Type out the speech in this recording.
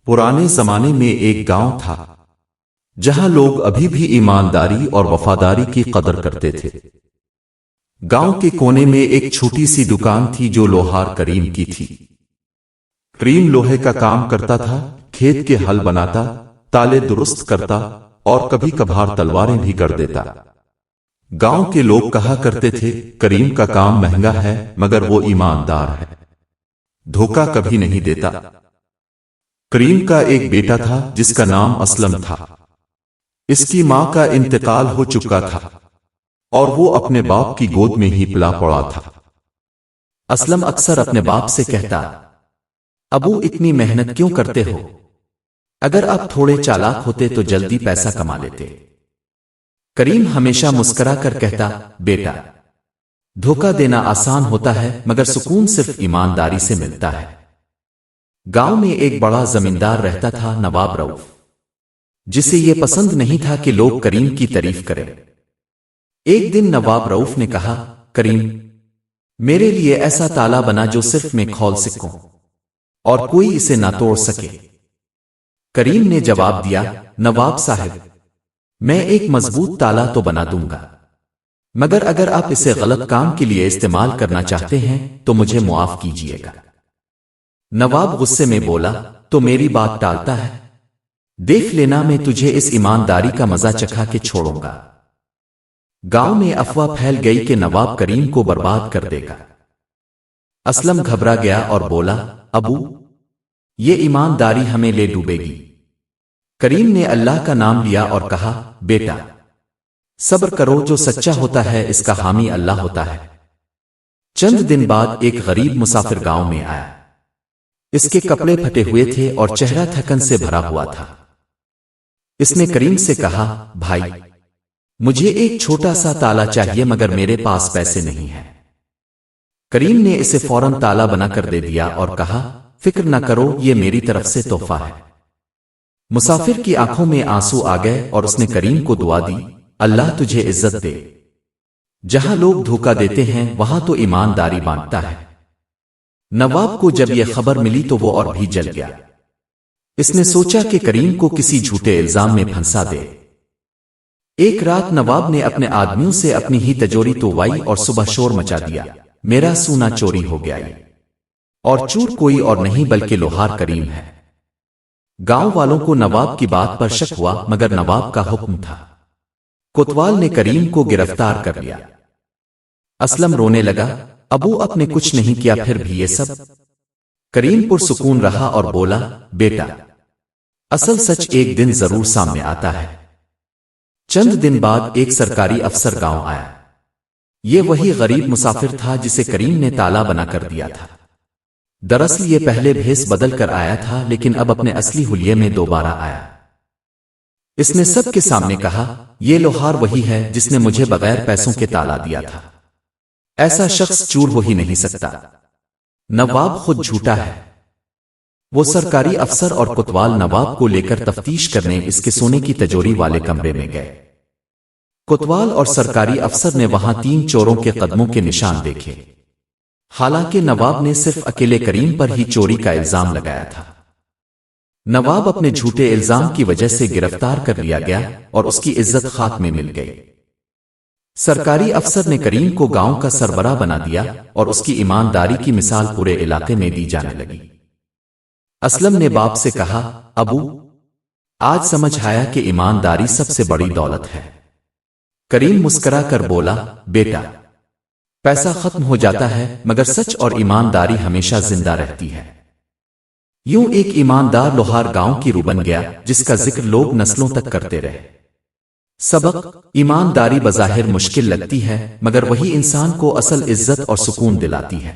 पुराने जमाने में एक गांव था जहां लोग अभी भी ईमानदारी और वफादारी की कदर करते थे। गांव के कोने में एक छोटी सी दुकान थी जो लोहार करीम की थी। करीम लोहे का काम करता था, खेत के हल बनाता, ताले दुरुस्त करता और कभी कभार तलवारें भी कर देता। गांव के लोग कहा करते थे, करीम का काम महंगा है मगर वो ईमानदार है, धोखा कभी नहीं देता। करीम का एक बेटा था जिसका नाम असलम था। इसकी मां का इंतकाल हो चुका था और वो अपने बाप की गोद में ही पला पड़ा था। असलम अक्सर अपने बाप से कहता, अबू इतनी मेहनत क्यों करते हो? अगर आप थोड़े चालाक होते तो जल्दी पैसा कमा लेते। करीम हमेशा मुस्कुरा कर कहता, बेटा, धोखा देना आसान होता है मगर सुकून सिर्फ ईमानदारी से मिलता है। गांव में एक बड़ा जमींदार रहता था, नवाब रऊफ, जिसे यह पसंद नहीं था कि लोग करीम की तारीफ करें। एक दिन नवाब रऊफ ने कहा, करीम, मेरे लिए ऐसा ताला बना जो सिर्फ मैं खोल सकूं और कोई इसे ना तोड़ सके। करीम ने जवाब दिया, नवाब साहब, मैं एक मजबूत ताला तो बना दूंगा, मगर अगर आप इसे गलत काम के लिए इस्तेमाल करना चाहते हैं तो मुझे मुआफ कीजिएगा। नवाब गुस्से में बोला, तो मेरी बात टालता है? देख लेना, मैं तुझे इस ईमानदारी का मजा चखा के छोड़ूंगा। गांव में अफवाह फैल गई कि नवाब करीम को बर्बाद कर देगा। असलम घबरा गया और बोला, अबू, ये ईमानदारी हमें ले डूबेगी। करीम ने अल्लाह का नाम लिया और कहा, बेटा, सब्र करो, जो सच्चा होता है इसका हामी अल्लाह होता है। चंद दिन बाद एक गरीब मुसाफिर गांव में आया। इसके कपड़े फटे हुए थे और चेहरा थकन से भरा हुआ था। इसने करीम से कहा, भाई, मुझे एक छोटा सा ताला चाहिए मगर मेरे पास पैसे नहीं हैं। करीम ने इसे फौरन ताला बनाकर दे दिया और कहा, फिक्र न करो, ये मेरी तरफ से तोहफा है। मुसाफिर की आंखों में आंसू आ गए और उसने करीम को दुआ दी, अल्लाह तुझे इज्जत दे। जहां लोग धोखा देते हैं वहां तो ईमानदारी बांटता है। नवाब को जब यह खबर मिली तो वो और भी जल गया। इसने सोचा कि करीम को किसी झूठे इल्जाम में फंसा दे। एक रात नवाब ने अपने आदमियों से अपनी ही तिजोरी तोड़वाई और सुबह शोर मचा दिया, मेरा सोना चोरी हो गया है। और चोर कोई और नहीं बल्कि लोहार करीम है। गांव वालों को नवाब की बात पर शक हुआ मगर नवाब का हुक्म था। कोतवाल ने करीम को गिरफ्तार कर लिया। असलम रोने लगा, अबू, आपने कुछ नहीं किया फिर भी ये सब? करीम पुरसुकून रहा और बोला, बेटा, असल सच एक दिन जरूर सामने आता है। चंद दिन बाद एक सरकारी अफसर गांव आया। ये वही गरीब मुसाफिर था जिसे करीम ने ताला बनाकर दिया था। दरअसल ये पहले भेस बदल कर आया था लेकिन अब अपने असली हुलिये में दोबारा आया। इसने सबके सामने कहा, ये लोहार वही है जिसने मुझे बगैर पैसों के ताला दिया था। ऐसा शख्स चोर हो ही नहीं सकता। नवाब खुद झूठा है। वो सरकारी अफसर और कोतवाल नवाब को लेकर तफ्तीश करने इसके सोने की तिजोरी वाले कमरे में गए। कोतवाल और सरकारी अफसर ने वहां 3 चोरों के कदमों के निशान देखे। हालांकि नवाब ने सिर्फ अकेले करीम पर ही चोरी का इल्जाम लगाया था। नवाब अपने झूठे इल्जाम की वजह से गिरफ्तार कर लिया गया और उसकी इज्जत खाक में मिल गई। सरकारी अफसर ने करीम को गांव का सरबराह बना दिया और उसकी ईमानदारी की मिसाल पूरे इलाके में दी जाने लगी। असलम ने बाप से कहा, अबू, आज समझ आया कि ईमानदारी सबसे बड़ी दौलत है। करीम मुस्कुरा कर बोला, बेटा, पैसा खत्म हो जाता है मगर सच और ईमानदारी हमेशा जिंदा रहती है। यूं एक ईमानदार लोहार गांव की रूह बन गया जिसका जिक्र लोग नस्लों तक करते रहे। सबक, ईमानदारी बज़ाहिर मुश्किल लगती है मगर वही इंसान को असल इज्जत और सुकून दिलाती है।